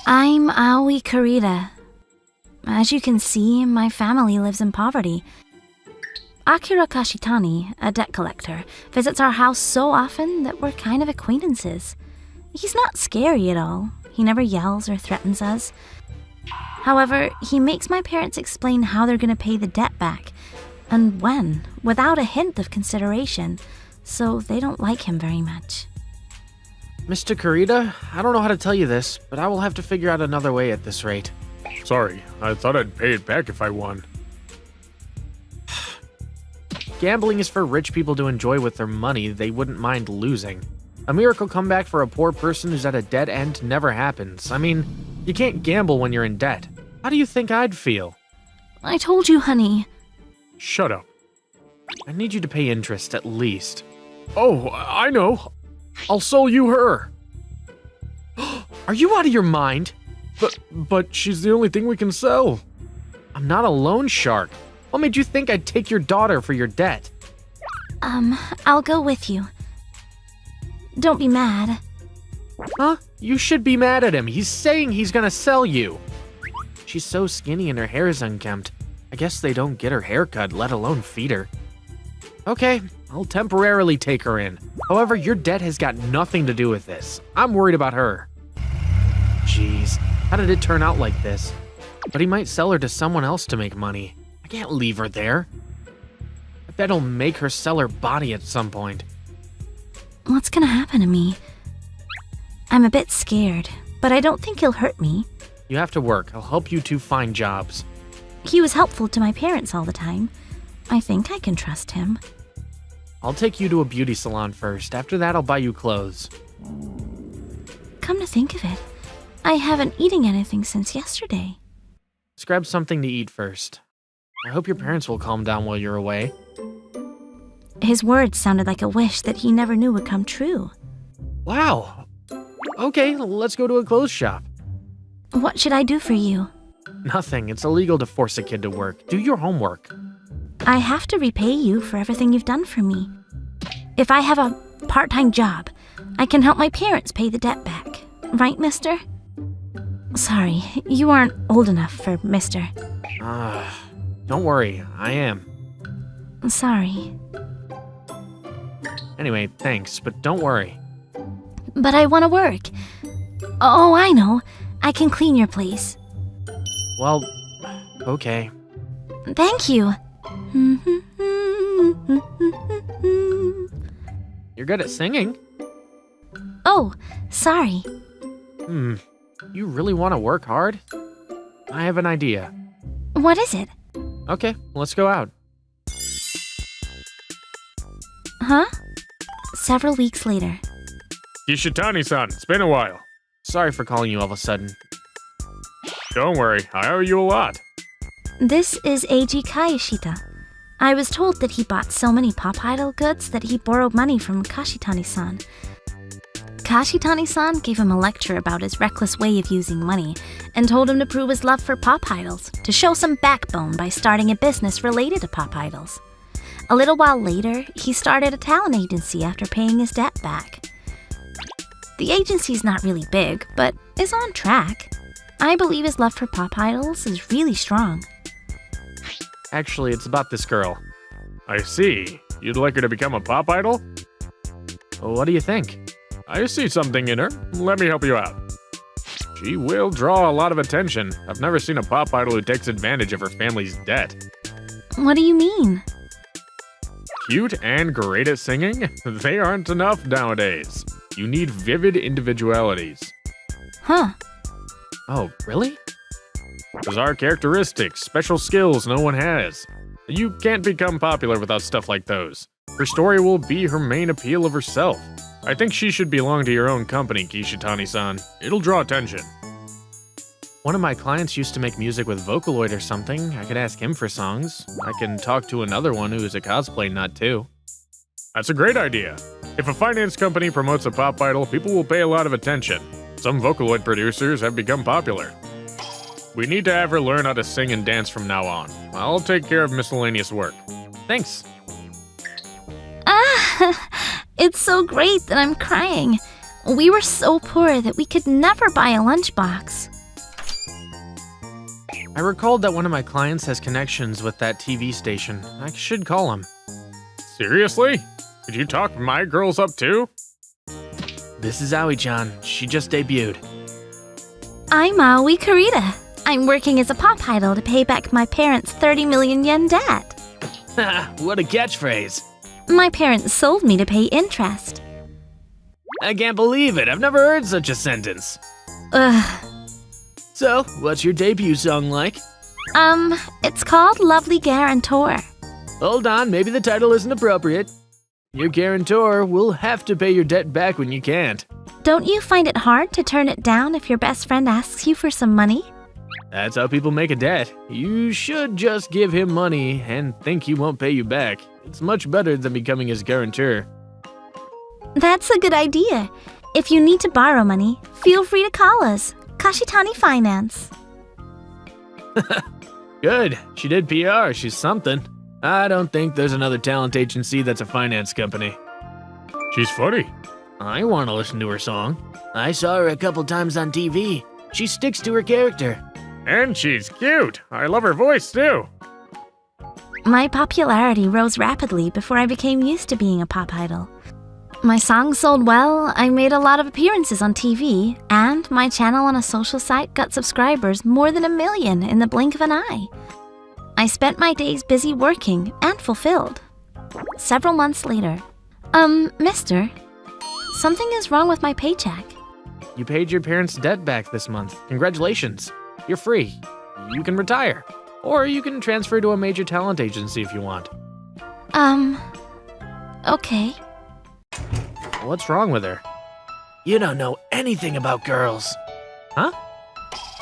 I'm Aoi Kurita. As you can see, my family lives in poverty. Akira Kashitani, a debt collector, visits our house so often that we're kind of acquaintances. He's not scary at all. He never yells or threatens us. However, he makes my parents explain how they're going to pay the debt back, and when, without a hint of consideration, so they don't like him very much. Mr. Kurita, I don't know how to tell you this, but I will have to figure out another way at this rate. Sorry, I thought I'd pay it back if I won. Gambling is for rich people to enjoy with their money they wouldn't mind losing. A miracle comeback for a poor person who's at a dead end never happens. I mean, you can't gamble when you're in debt. How do you think I'd feel? I told you, honey. Shut up. I need you to pay interest at least. Oh, I know. I'll sell you her. Are you out of your mind? But she's the only thing we can sell. I'm not a loan shark. What made you think I'd take your daughter for your debt? I'll go with you. Don't be mad. Huh? You should be mad at him. He's saying he's gonna sell you. She's so skinny and her hair is unkempt. I guess they don't get her hair cut, let alone feed her. Okay, I'll temporarily take her in. However, your debt has got nothing to do with this. I'm worried about her. Jeez, how did it turn out like this? But he might sell her to someone else to make money. I can't leave her there. I bet he'll make her sell her body at some point. What's gonna happen to me? I'm a bit scared, but I don't think he'll hurt me. You have to work. I'll help you two find jobs. He was helpful to my parents all the time. I think I can trust him. I'll take you to a beauty salon first. After that, I'll buy you clothes. Come to think of it, I haven't eaten anything since yesterday. Let's grab something to eat first. I hope your parents will calm down while you're away. His words sounded like a wish that he never knew would come true. Wow. Okay, let's go to a clothes shop. What should I do for you? Nothing. It's illegal to force a kid to work. Do your homework. I have to repay you for everything you've done for me. If I have a part-time job, I can help my parents pay the debt back. Right, mister? Sorry, you aren't old enough for mister. Don't worry. I am. Sorry. Anyway, thanks, but don't worry. But I want to work. Oh, I know. I can clean your place. Well, okay. Thank you. You're good at singing. Oh, sorry. You really want to work hard? I have an idea. What is it? Okay, let's go out. Huh? Several weeks later. Kishitani-san, it's been a while. Sorry for calling you all of a sudden. Don't worry, I owe you a lot. This is Eiji Kayashita. I was told that he bought so many Pop Idol goods that he borrowed money from Kashitani-san. Kashitani-san gave him a lecture about his reckless way of using money and told him to prove his love for Pop Idols, to show some backbone by starting a business related to Pop Idols. A little while later, he started a talent agency after paying his debt back. The agency's not really big, but is on track. I believe his love for Pop Idols is really strong. Actually, it's about this girl. I see. You'd like her to become a pop idol? What do you think? I see something in her. Let me help you out. She will draw a lot of attention. I've never seen a pop idol who takes advantage of her family's debt. What do you mean? Cute and great at singing? They aren't enough nowadays. You need vivid individualities. Huh. Oh, really? Bizarre characteristics, special skills no one has. You can't become popular without stuff like those. Her story will be her main appeal of herself. I think she should belong to your own company, Kishitani-san. It'll draw attention. One of my clients used to make music with Vocaloid or something. I could ask him for songs. I can talk to another one who's a cosplay nut too. That's a great idea. If a finance company promotes a pop idol, people will pay a lot of attention. Some Vocaloid producers have become popular. We need to have her learn how to sing and dance from now on. I'll take care of miscellaneous work. Thanks. It's so great that I'm crying. We were so poor that we could never buy a lunchbox. I recalled that one of my clients has connections with that TV station. I should call him. Seriously? Could you talk my girls up too? This is Aoi-chan. She just debuted. I'm Aoi Kurita. I'm working as a pop idol to pay back my parents' 30 million yen debt. What a catchphrase. My parents sold me to pay interest. I can't believe it. I've never heard such a sentence. Ugh. So, what's your debut song like? It's called Lovely Guarantor. Hold on, maybe the title isn't appropriate. Your guarantor will have to pay your debt back when you can't. Don't you find it hard to turn it down if your best friend asks you for some money? That's how people make a debt. You should just give him money and think he won't pay you back. It's much better than becoming his guarantor. That's a good idea. If you need to borrow money, feel free to call us. Kashitani Finance. Good. She did PR. She's something. I don't think there's another talent agency that's a finance company. She's funny. I want to listen to her song. I saw her a couple times on TV. She sticks to her character. And she's cute. I love her voice too. My popularity rose rapidly before I became used to being a pop idol. My songs sold well, I made a lot of appearances on TV, and my channel on a social site got subscribers more than 1 million in the blink of an eye. I spent my days busy working and fulfilled. Several months later, mister, something is wrong with my paycheck. You paid your parents' debt back this month. Congratulations. You're free. You can retire. Or you can transfer to a major talent agency if you want. Okay. What's wrong with her? You don't know anything about girls. Huh?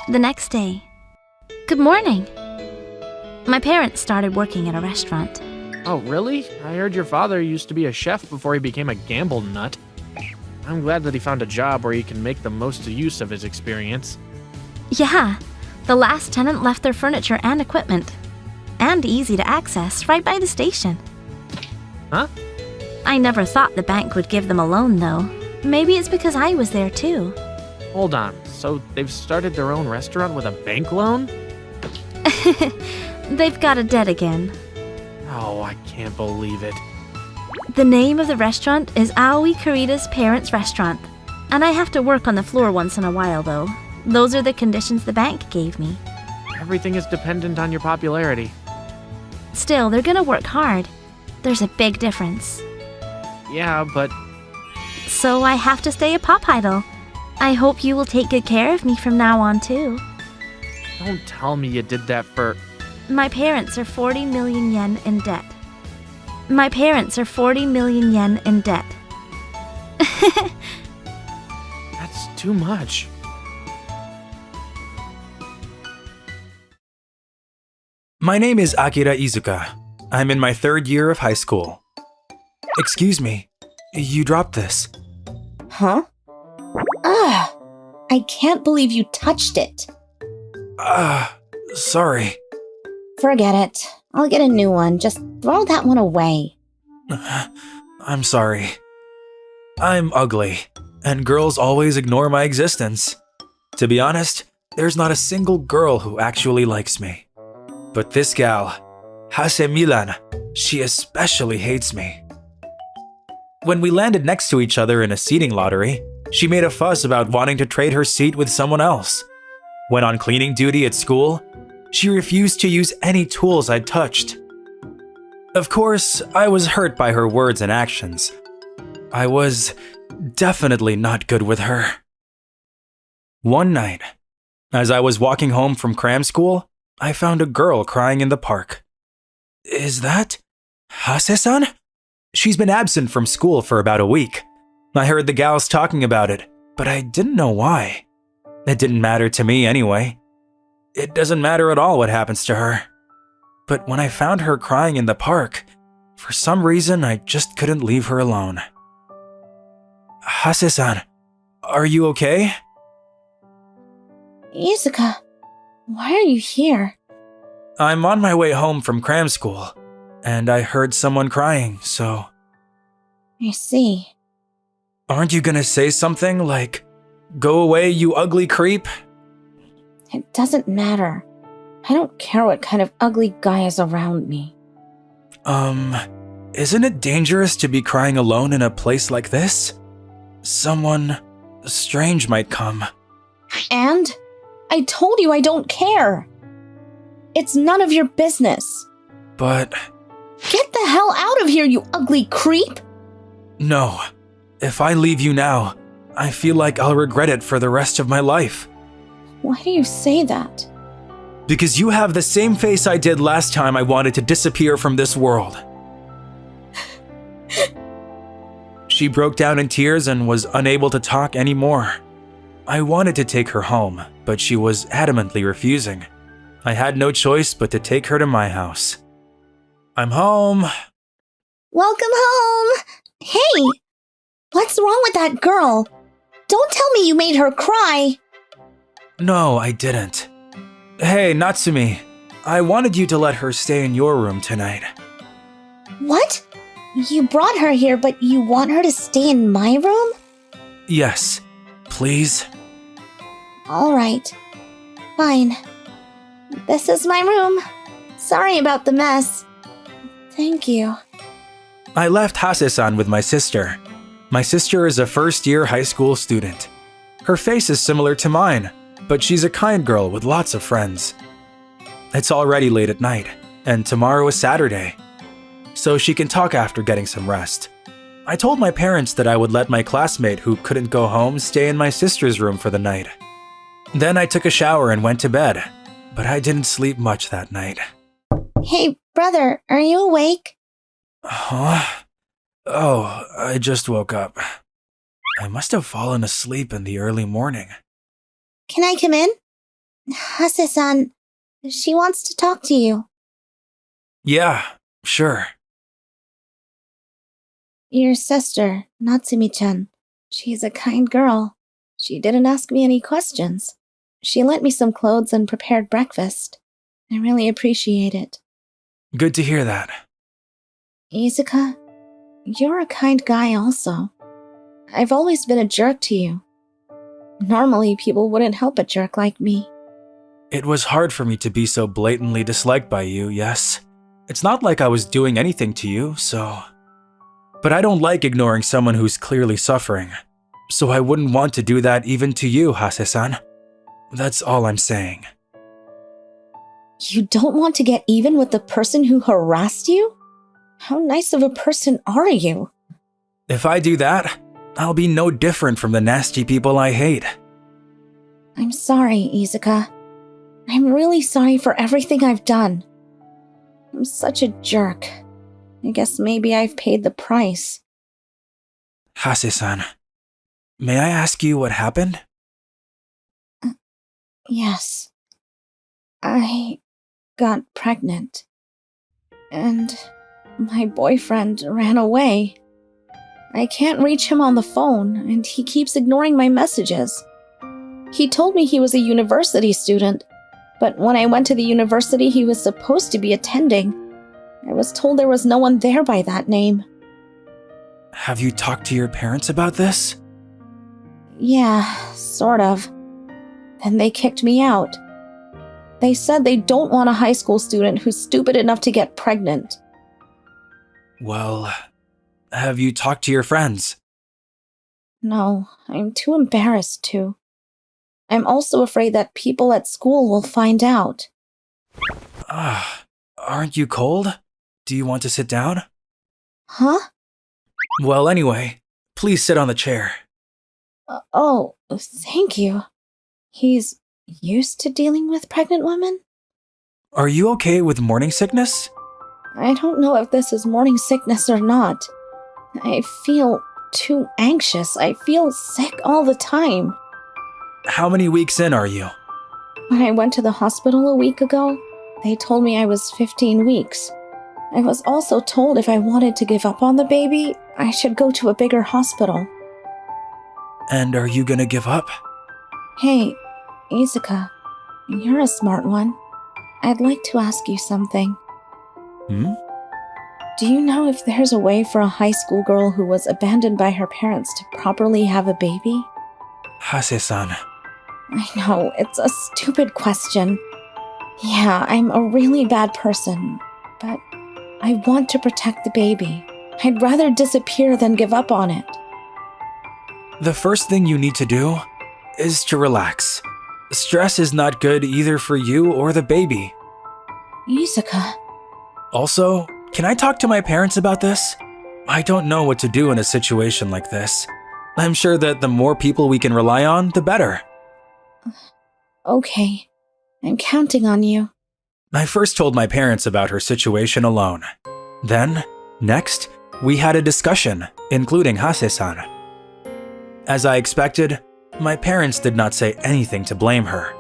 The next day. Good morning. My parents started working at a restaurant. Oh, really? I heard your father used to be a chef before he became a gamble nut. I'm glad that he found a job where he can make the most use of his experience. Yeah, the last tenant left their furniture and equipment. And easy to access, right by the station. Huh? I never thought the bank would give them a loan, though. Maybe it's because I was there, too. Hold on, so they've started their own restaurant with a bank loan? They've got a debt again. Oh, I can't believe it. The name of the restaurant is Aoi Kurita's Parents' Restaurant. And I have to work on the floor once in a while, though. Those are the conditions the bank gave me. Everything is dependent on your popularity. Still, they're gonna work hard. There's a big difference. Yeah, but So I have to stay a pop idol. I hope you will take good care of me from now on, too. don't tell me you did that for... My parents are 40 million yen in debt. My parents are 40 million yen in debt. That's too much. My name is Akira Izuka. I'm in my 3rd year of high school. Excuse me, you dropped this. Huh? Ugh! I can't believe you touched it. Sorry. Forget it. I'll get a new one. Just throw that one away. I'm sorry. I'm ugly, and girls always ignore my existence. To be honest, there's not a single girl who actually likes me. But this gal, Hase Milan, she especially hates me. When we landed next to each other in a seating lottery, she made a fuss about wanting to trade her seat with someone else. When on cleaning duty at school, she refused to use any tools I'd touched. Of course, I was hurt by her words and actions. I was definitely not good with her. One night, as I was walking home from cram school, I found a girl crying in the park. Is that Hase-san? She's been absent from school for about a week. I heard the gals talking about it, but I didn't know why. It didn't matter to me anyway. It doesn't matter at all what happens to her. But when I found her crying in the park, for some reason I just couldn't leave her alone. Hase-san, are you okay? Izuka, why are you here? I'm on my way home from cram school, and I heard someone crying, so... I see. Aren't you gonna say something like, "Go away, you ugly creep"? It doesn't matter. I don't care what kind of ugly guy is around me. Isn't it dangerous to be crying alone in a place like this? Someone strange might come. And? I told you I don't care. It's none of your business. But Get the hell out of here, you ugly creep! no, if I leave you now, I feel like I'll regret it for the rest of my life. Why do you say that? Because you have the same face I did last time I wanted to disappear from this world. She broke down in tears and was unable to talk anymore. I wanted to take her home, but she was adamantly refusing. I had no choice but to take her to my house. I'm home. Welcome home! Hey! What's wrong with that girl? Don't tell me you made her cry! No, I didn't. Hey, Natsumi. I wanted you to let her stay in your room tonight. What? You brought her here, but you want her to stay in my room? Yes, please. Alright. Fine. This is my room. Sorry about the mess. Thank you. I left Hase-san with my sister. My sister is a first-year high school student. Her face is similar to mine, but she's a kind girl with lots of friends. It's already late at night, and tomorrow is Saturday, so she can talk after getting some rest. I told my parents that I would let my classmate who couldn't go home stay in my sister's room for the night. Then I took a shower and went to bed, but I didn't sleep much that night. Hey, brother, are you awake? Huh? Oh, I just woke up. I must have fallen asleep in the early morning. Can I come in? Hase-san, she wants to talk to you. Yeah, sure. Your sister, Natsumi-chan. She's a kind girl. She didn't ask me any questions. She lent me some clothes and prepared breakfast. I really appreciate it. Good to hear that. Izuka, you're a kind guy also. I've always been a jerk to you. Normally, people wouldn't help a jerk like me. It was hard for me to be so blatantly disliked by you, yes. It's not like I was doing anything to you, so... But I don't like ignoring someone who's clearly suffering. So I wouldn't want to do that even to you, Hase-san. That's all I'm saying. You don't want to get even with the person who harassed you? How nice of a person are you? If I do that, I'll be no different from the nasty people I hate. I'm sorry, Izuka. I'm really sorry for everything I've done. I'm such a jerk. I guess maybe I've paid the price. Hase-san, may I ask you what happened? Yes. I got pregnant. And my boyfriend ran away. I can't reach him on the phone, and he keeps ignoring my messages. He told me he was a university student, but when I went to the university he was supposed to be attending, I was told there was no one there by that name. Have you talked to your parents about this? Yeah, sort of. Then they kicked me out. They said they don't want a high school student who's stupid enough to get pregnant. Well, have you talked to your friends? No, I'm too embarrassed to. I'm also afraid that people at school will find out. Aren't you cold? Do you want to sit down? Huh? Well, anyway, please sit on the chair. Oh, thank you. He's used to dealing with pregnant women? Are you okay with morning sickness? I don't know if this is morning sickness or not. I feel too anxious. I feel sick all the time. How many weeks in are you? When I went to the hospital a week ago, they told me I was 15 weeks. I was also told if I wanted to give up on the baby, I should go to a bigger hospital. And are you gonna give up? Hey, Izuka, you're a smart one. I'd like to ask you something. Do you know if there's a way for a high school girl who was abandoned by her parents to properly have a baby? Hase-san, I know, it's a stupid question. Yeah, I'm a really bad person, but I want to protect the baby. I'd rather disappear than give up on it. the first thing you need to do is to relax. Stress is not good either for you or the baby. Izuka, Also, can I talk to my parents about this? I don't know what to do in a situation like this. I'm sure that the more people we can rely on, the better. okay. I'm counting on you. I first told my parents about her situation alone. Then, next, we had a discussion, including Hase-san. As I expected, my parents did not say anything to blame her.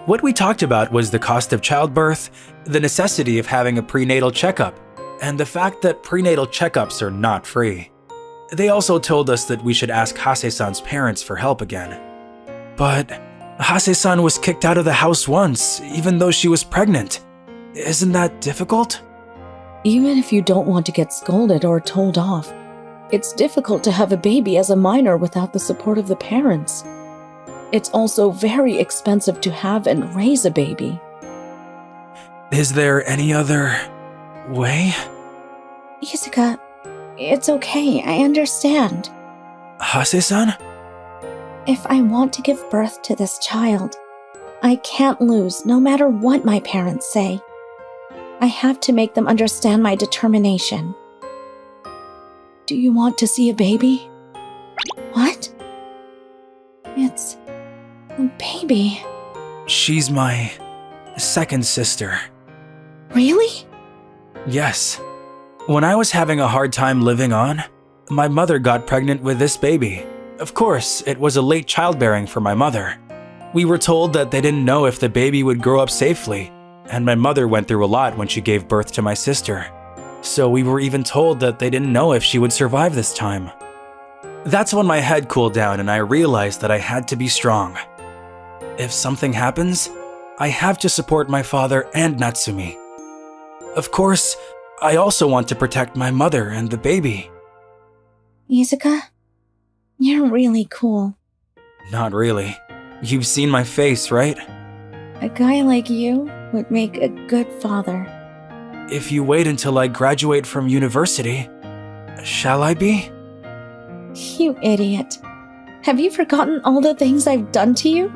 What we talked about was the cost of childbirth, the necessity of having a prenatal checkup, and the fact that prenatal checkups are not free. They also told us that we should ask Hase-san's parents for help again. But Hase-san was kicked out of the house once, even though she was pregnant. Isn't that difficult? Even if you don't want to get scolded or told off, it's difficult to have a baby as a minor without the support of the parents. It's also very expensive to have and raise a baby. Is there any other way? Izuka, it's okay, I understand. Hase-san? If I want to give birth to this child, I can't lose no matter what my parents say. I have to make them understand my determination. Do you want to see a baby? What? It's a baby. She's my second sister. Really? Yes. When I was having a hard time living on, my mother got pregnant with this baby. Of course, it was a late childbearing for my mother. We were told that they didn't know if the baby would grow up safely, and my mother went through a lot when she gave birth to my sister. So we were even told that they didn't know if she would survive this time. That's when my head cooled down and I realized that I had to be strong. If something happens, I have to support my father and Natsumi. Of course, I also want to protect my mother and the baby. Izuka, you're really cool. Not really. You've seen my face, right? A guy like you would make a good father. If you wait until I graduate from university, shall I be? You idiot. Have you forgotten all the things I've done to you?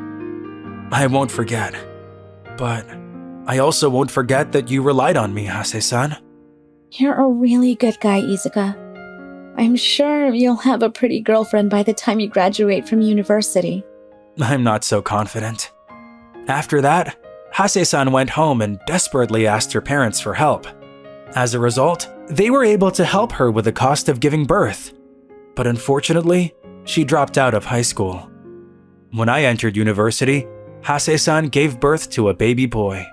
I won't forget. But I also won't forget that you relied on me, Hase-san. You're a really good guy, Izuka. I'm sure you'll have a pretty girlfriend by the time you graduate from university. I'm not so confident. After that, Hase-san went home and desperately asked her parents for help. As a result, they were able to help her with the cost of giving birth. But unfortunately, she dropped out of high school. When I entered university, Hase-san gave birth to a baby boy.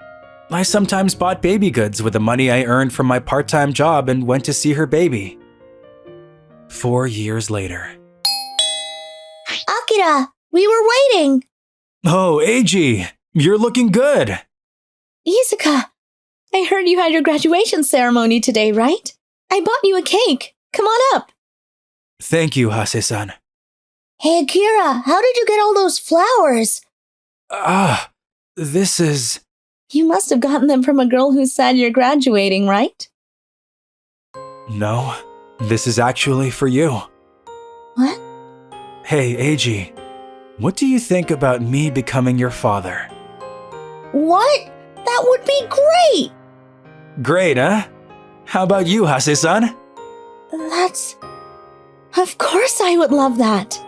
I sometimes bought baby goods with the money I earned from my part-time job and went to see her baby. 4 years later. Akira, we were waiting! Oh, Eiji, you're looking good. Izuka, I heard you had your graduation ceremony today, right? I bought you a cake. Come on up. Thank you, Hase-san. Hey, Akira, how did you get all those flowers? This is... You must have gotten them from a girl who said you're graduating, right? No, this is actually for you. What? Hey, Eiji, what do you think about me becoming your father? What? That would be great! Great, huh? How about you, Hase-san? That's... Of course I would love that.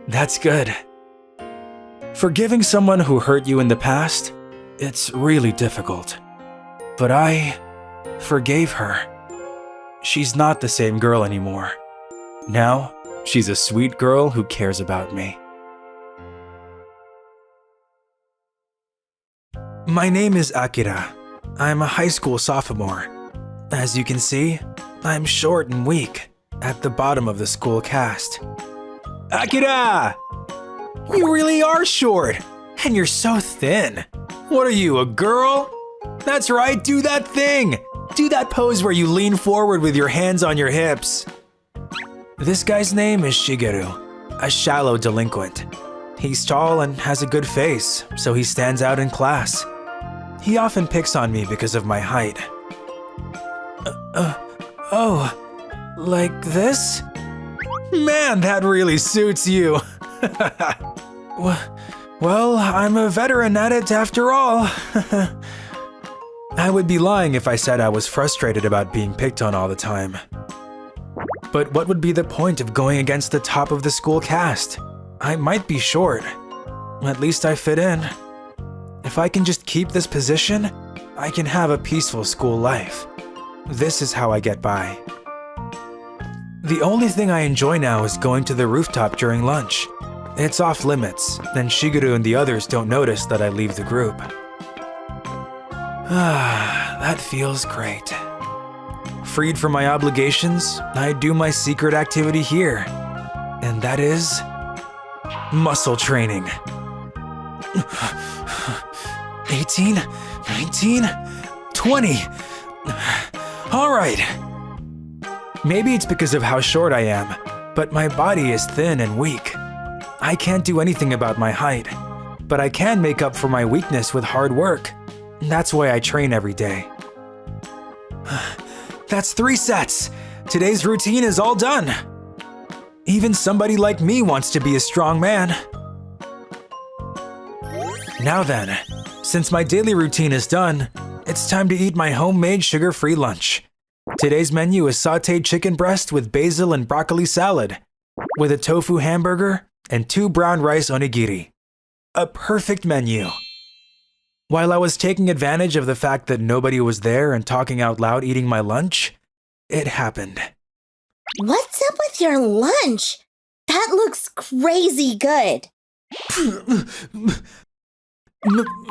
That's good. Forgiving someone who hurt you in the past, it's really difficult. But I forgave her. She's not the same girl anymore. Now, she's a sweet girl who cares about me. My name is Akira. I'm a high school sophomore. As you can see, I'm short and weak, at the bottom of the school cast. Akira! You really are short, and you're so thin. What are you, a girl? That's right, do that thing! Do that pose where you lean forward with your hands on your hips. This guy's name is Shigeru, a shallow delinquent. He's tall and has a good face, so he stands out in class. He often picks on me because of my height. Oh, like this? Man, that really suits you. Well, I'm a veteran at it after all. I would be lying if I said I was frustrated about being picked on all the time. But what would be the point of going against the top of the school cast? I might be short. At least I fit in. If I can just keep this position, I can have a peaceful school life. This is how I get by. The only thing I enjoy now is going to the rooftop during lunch. It's off limits, then Shigeru and the others don't notice that I leave the group. That feels great. Freed from my obligations, I do my secret activity here. And that is muscle training. 18, 19, 20. All right. Maybe it's because of how short I am, but my body is thin and weak. I can't do anything about my height, but I can make up for my weakness with hard work. That's why I train every day. That's 3 sets. Today's routine is all done. Even somebody like me wants to be a strong man. Now then, since my daily routine is done, it's time to eat my homemade sugar-free lunch. Today's menu is sautéed chicken breast with basil and broccoli salad, with a tofu hamburger and 2 brown rice onigiri. A perfect menu. While I was taking advantage of the fact that nobody was there and talking out loud eating my lunch, it happened. What's up with your lunch? That looks crazy good.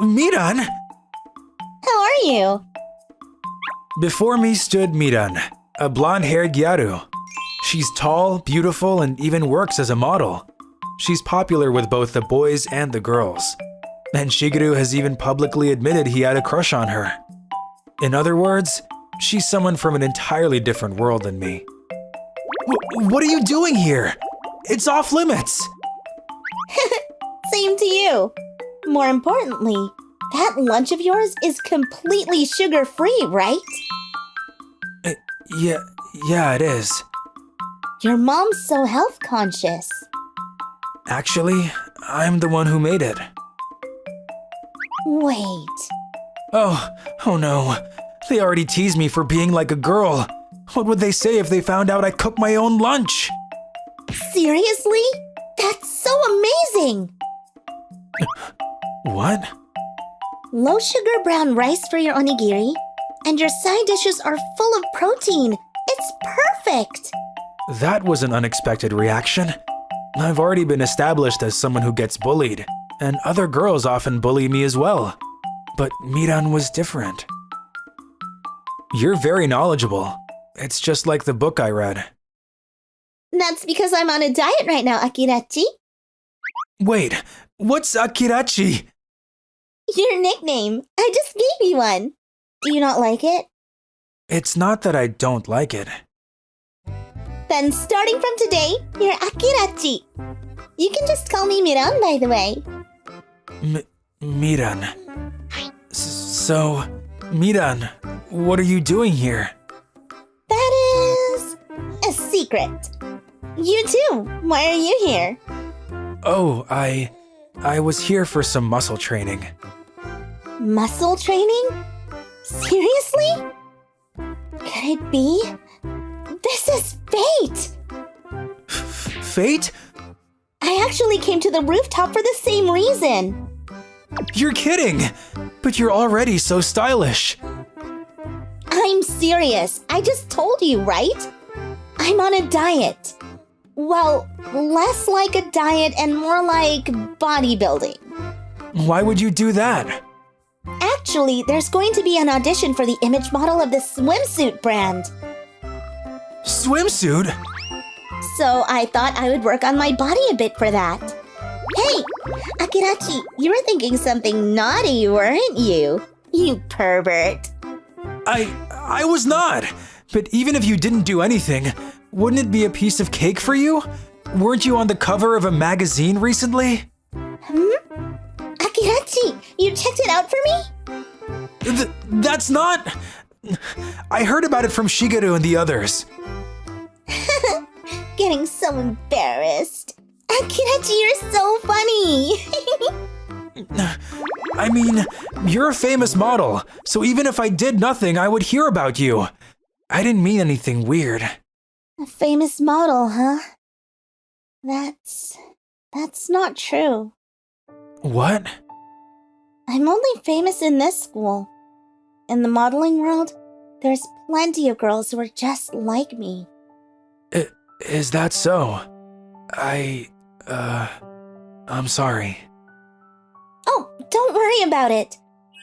Miran? How are you? Before me stood Miran, a blonde-haired gyaru. She's tall, beautiful, and even works as a model. She's popular with both the boys and the girls. And Shigeru has even publicly admitted he had a crush on her. In other words, she's someone from an entirely different world than me. What are you doing here? It's off limits! Same to you. More importantly, that lunch of yours is completely sugar-free, right? Yeah, it is. Your mom's so health-conscious. Actually, I'm the one who made it. Wait. Oh no. They already teased me for being like a girl. What would they say if they found out I cook my own lunch? Seriously? That's so amazing! What? Low sugar brown rice for your onigiri, and your side dishes are full of protein. It's perfect! That was an unexpected reaction. I've already been established as someone who gets bullied, and other girls often bully me as well. But Miran was different. You're very knowledgeable. It's just like the book I read. That's because I'm on a diet right now, Akirachi. Wait, what's Akirachi? Your nickname. I just gave you one. Do you not like it? It's not that I don't like it. Then starting from today, you're Akirachi. You can just call me Miran, by the way. Miran. So, Miran, what are you doing here? That is a secret. You too. Why are you here? Oh, I was here for some muscle training. Muscle training? Seriously? Could it be? This is fate! Fate? I actually came to the rooftop for the same reason. You're kidding! But you're already so stylish. I'm serious. I just told you, right? I'm on a diet. Well, less like a diet and more like bodybuilding. Why would you do that? Actually, there's going to be an audition for the image model of the swimsuit brand. Swimsuit? So I thought I would work on my body a bit for that. Hey, Akirachi, you were thinking something naughty, weren't you? You pervert. I was not. But even if you didn't do anything, wouldn't it be a piece of cake for you? Weren't you on the cover of a magazine recently? Akirachi, you checked it out for me? That's not... I heard about it from Shigeru and the others. Getting so embarrassed. Akirachi, you're so funny. I mean, you're a famous model, so even if I did nothing, I would hear about you. I didn't mean anything weird. A famous model, huh? That's not true. What? I'm only famous in this school. In the modeling world, there's plenty of girls who are just like me. Is that so? I'm sorry. Oh, don't worry about it.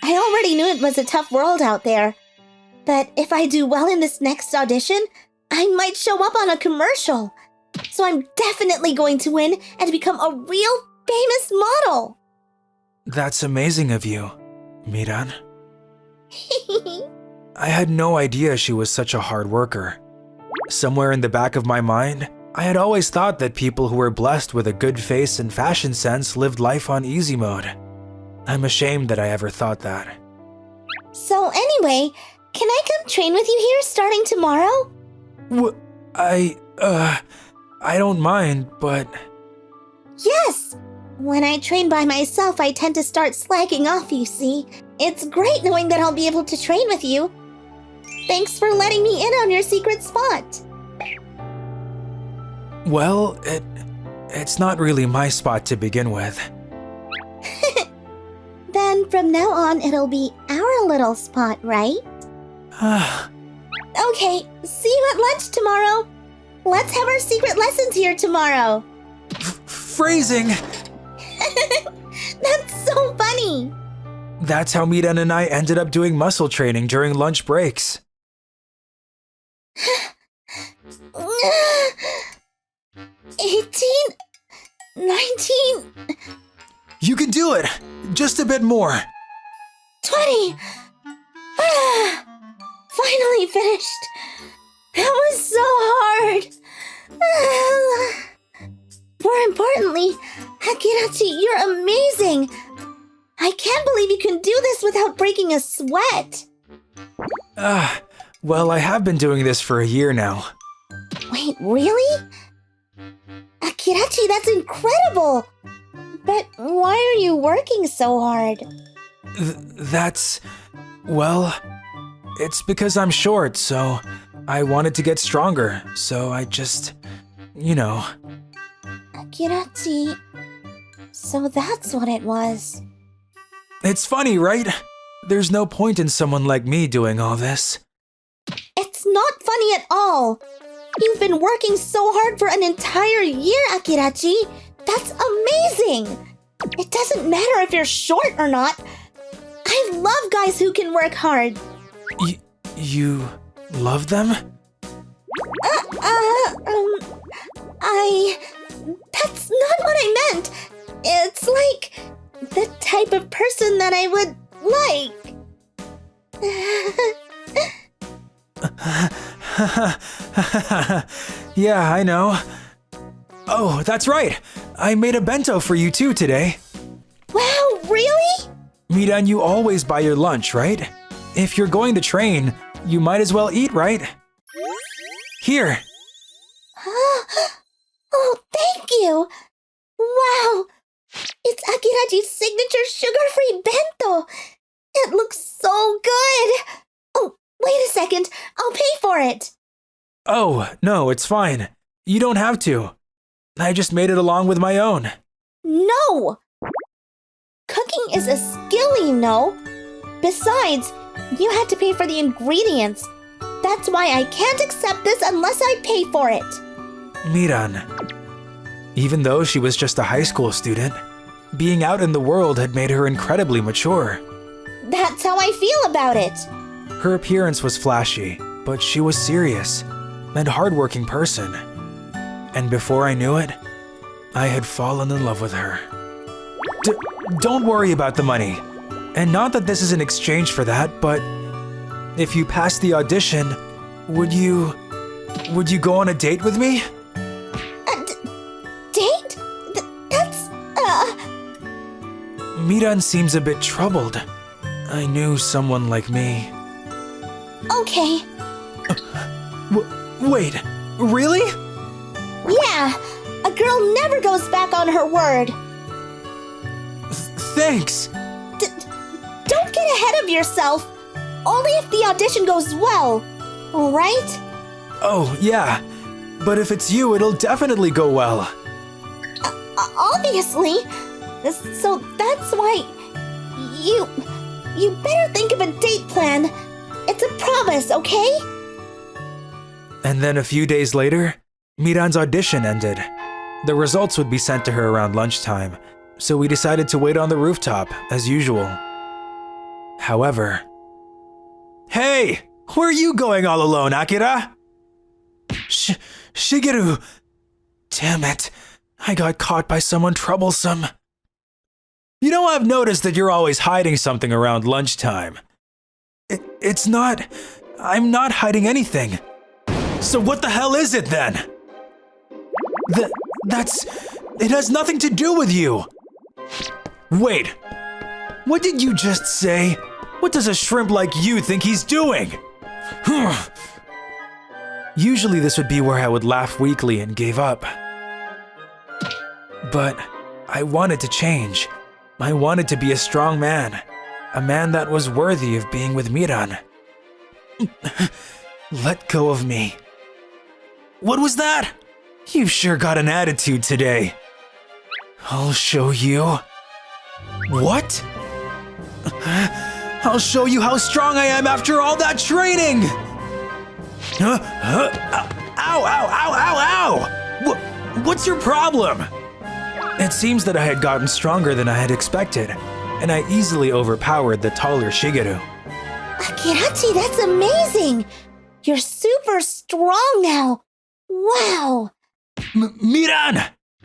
I already knew it was a tough world out there. But if I do well in this next audition, I might show up on a commercial. So I'm definitely going to win and become a real famous model. That's amazing of you, Miran. I had no idea she was such a hard worker. Somewhere in the back of my mind, I had always thought that people who were blessed with a good face and fashion sense lived life on easy mode. I'm ashamed that I ever thought that. So anyway, can I come train with you here starting tomorrow? I don't mind, but... Yes! When I train by myself, I tend to start slacking off, you see. It's great knowing that I'll be able to train with you. Thanks for letting me in on your secret spot. Well, it's not really my spot to begin with. Then from now on, it'll be our little spot, right? Okay, see you at lunch tomorrow. Let's have our secret lessons here tomorrow. Phrasing! That's so funny. That's how Miran and I ended up doing muscle training during lunch breaks. 18, 19, You can do it! Just a bit more. 20. Finally finished. That was so hard. More importantly, Akirachi, you're amazing. I can't believe you can do this without breaking a sweat. Well, I have been doing this for a year now. Wait, really? Akirachi, that's incredible. But why are you working so hard? Well, it's because I'm short, so I wanted to get stronger, so I just, Akirachi, so that's what it was. It's funny, right? There's no point in someone like me doing all this. It's not funny at all. You've been working so hard for an entire year, Akirachi. That's amazing. It doesn't matter if you're short or not. I love guys who can work hard. You love them? That's not what I meant. It's like the type of person that I would like. Yeah, I know. Oh, that's right. I made a bento for you too today. Wow, really? Miran, you always buy your lunch, right? If you're going to train, you might as well eat, right? Here. Oh, thank you. Wow. It's Akirachi's signature sugar-free bento. It looks so good. Oh, wait a second. I'll pay for it. Oh, no, it's fine. You don't have to. I just made it along with my own. No. Cooking is a skill, you know. Besides, you had to pay for the ingredients. That's why I can't accept this unless I pay for it. Miran. Even though she was just a high school student, being out in the world had made her incredibly mature. That's how I feel about it. Her appearance was flashy, but she was serious and hardworking person. And before I knew it, I had fallen in love with her. Don't worry about the money. And not that this is an exchange for that, but If you pass the audition, would you go on a date with me? Date? That's, Miran seems a bit troubled. I knew someone like me. Okay. Wait, really? Yeah, a girl never goes back on her word. Thanks. Don't get ahead of yourself. Only if the audition goes well, alright? Oh, yeah. But if it's you, it'll definitely go well. Obviously. So that's why you better think of a date plan. It's a promise, okay? And then a few days later, Miran's audition ended. The results would be sent to her around lunchtime, so we decided to wait on the rooftop, as usual. However... Hey! Where are you going all alone, Akira? Shigeru! Damn it. I got caught by someone troublesome. You know, I've noticed that you're always hiding something around lunchtime. It's not... I'm not hiding anything. So what the hell is it then? It has nothing to do with you. Wait. What did you just say? What does a shrimp like you think he's doing? Usually this would be where I would laugh weakly and gave up. But I wanted to change. I wanted to be a strong man. A man that was worthy of being with Miran. Let go of me. What was that? You've sure got an attitude today. I'll show you. What? I'll show you how strong I am after all that training! Ow, ow, ow, ow, ow! What's your problem? It seems that I had gotten stronger than I had expected, and I easily overpowered the taller Shigeru. Akirachi, that's amazing! You're super strong now! Wow! Miran!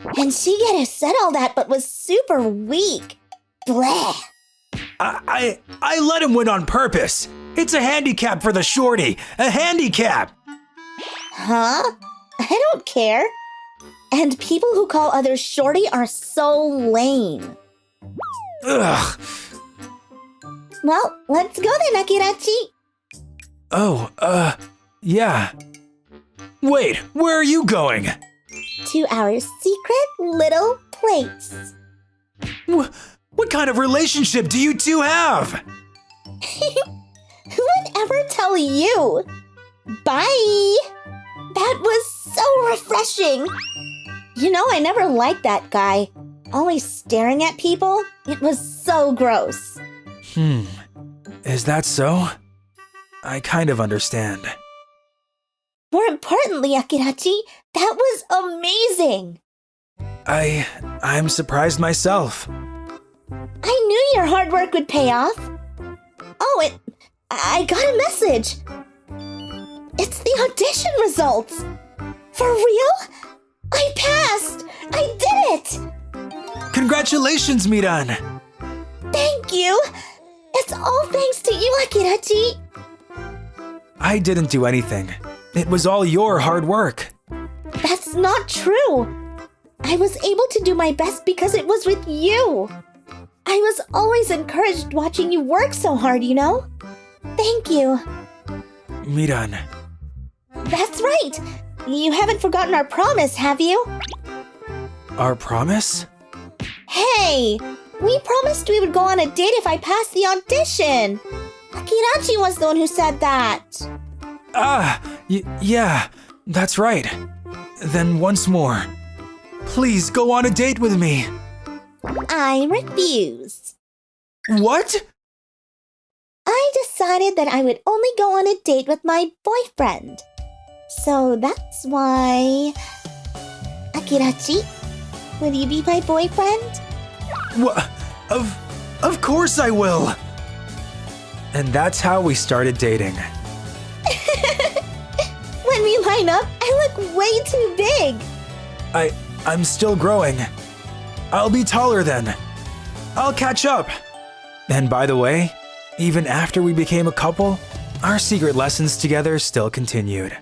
And Shigeru said all that but was super weak. Bleh! I let him win on purpose. It's a handicap for the shorty. A handicap! Huh? I don't care. And people who call others shorty are so lame. Ugh. Well, let's go then, Akirachi. Oh, yeah. Wait, where are you going? To our secret little place. What kind of relationship do you two have? Who would ever tell you? Bye! That was so refreshing. You know, I never liked that guy. Always staring at people. It was so gross. Is that so? I kind of understand. More importantly, Akirachi, that was amazing. I'm surprised myself. I knew your hard work would pay off. Oh, I got a message. It's the audition results. For real? I passed. I did it. Congratulations, Miran. Thank you. It's all thanks to you, Akirachi. I didn't do anything. It was all your hard work. That's not true. I was able to do my best because it was with you. I was always encouraged watching you work so hard, you know? Thank you. Miran. That's right. You haven't forgotten our promise, have you? Our promise? Hey! We promised we would go on a date if I passed the audition. Akirachi was the one who said that. Yeah, that's right. Then once more. Please go on a date with me. I refuse. What? I decided that I would only go on a date with my boyfriend. So that's why... Akirachi, will you be my boyfriend? What? Of course I will. And that's how we started dating. When we line up, I look way too big. I'm still growing. I'll be taller then. I'll catch up. And by the way, even after we became a couple, Our secret lessons together still continued.